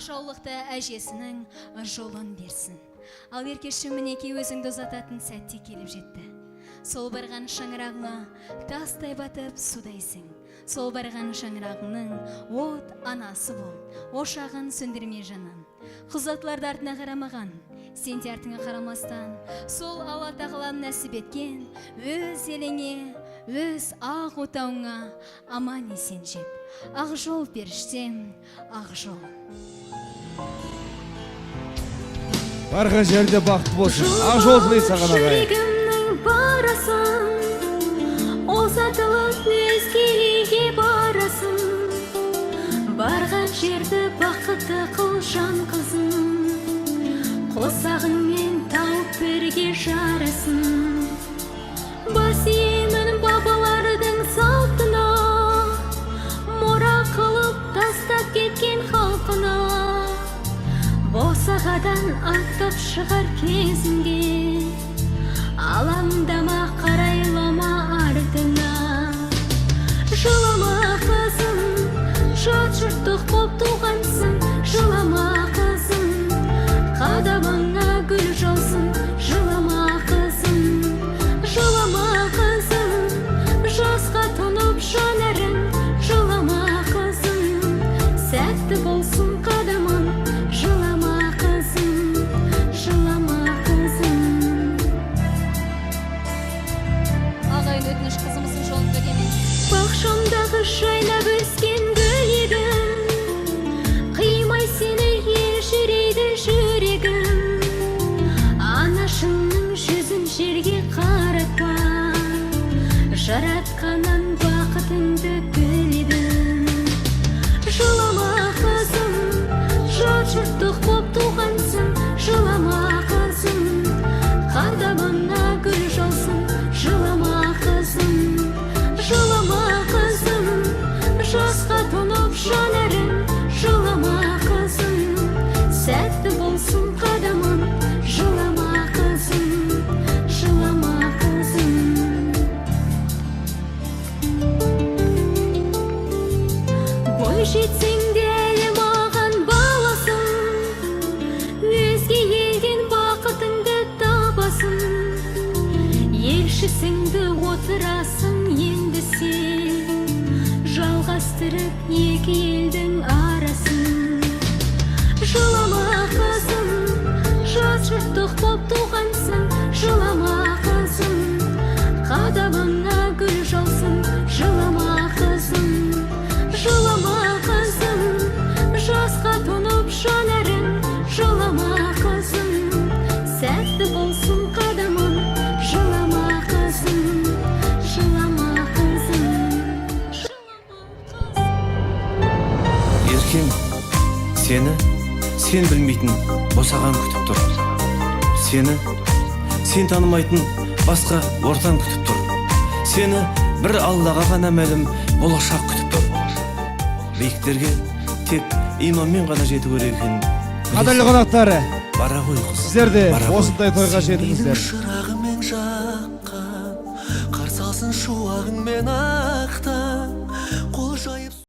оқшаулықты әжесінің жолын берсін. Ал еркеші мінеки өзіңді ұзататын сәтте келіп жетті. Сол барған шаңырағыңа тастай батып судайсың. Сол барған шаңырағыңның от анасы бол, ошағын сөндірме жаным. Құзатларды артына қарамаған, сен де артыңа қарамастан, сол Алла тағаланың нәсіп еткен өз еліңе, өз ақ отауыңа аман есен жет. Ақ жол періштем, ақ жол. Барған жерде бақыт болсын. Ақ жол тілейсің саған ағайын. Жүрегімнің барасын, ұзатылып өзгеге барасын. Барған жерді бақытты қыл жан қызын, қосағыңмен тауып бірге жарасын. Бас иемін бабалардың салтына, мұра қылып тастап кеткен халқына. Босағадан аттап шығар кезінде, алаңдама қарайлама артына. Жылама қызым, жат жұрттық боп туғансың. Жылама қызым, қадамыңа гүл жаусын. Жылама қызым, жылама қызым, жасқа тұнып жанарың. Жылама қызым, сәтті болсын қадамың. Жылама қызым, жылама қызым. Ағайын өтініш қызымыздың жолын бөгемес. Бақшамдағы жайнап өскен гүл едім, қимай сені елжірейді жүрегім. Анашыңның жүзін жерге қаратпа, жаратқаннан бақытыңды тіледім. Жылама қызым, жат жұрттық боп туғансың. Жылама қызым, қадамыңа гүл жаусын. Жылама қызым, жылама қызым, жасқа тұнып жанарың. Жылама қызым, сәтті болсын қадамың. Жылама қызым, жылама қызым. Бой жетсең де әлі маған баласың, өзге елден бақытыңды табасың. Елшісіңді отырасың енді сен, жалғастырып екі елдің арасын. Жылама қызым, жат жұрттық боп туғансың. Жылама қызым, қадамыңа гүл жаусын. Жылама қызым, жылама қызым, жасқа тұнып жанарың. Жылама қызым, сәтті болсын қадамың. Жылама қызым, жылама қызым, жылама қызым. Еркем, сен білмейтін босаған күтіп тұр. Сен танымайтын басқа ортан күтіп тұр. Сені бір Аллаға ғана мәлім болашақ күтіп тұр. Биіктерге тек иманмен ғана жету керек екенін Қадірлі қонақтары, бара ғой қыз. сіздер де осындай тойға жетіңіздер. Шырағымен жаққан, қарсы алсын шуағыңмен ақтан.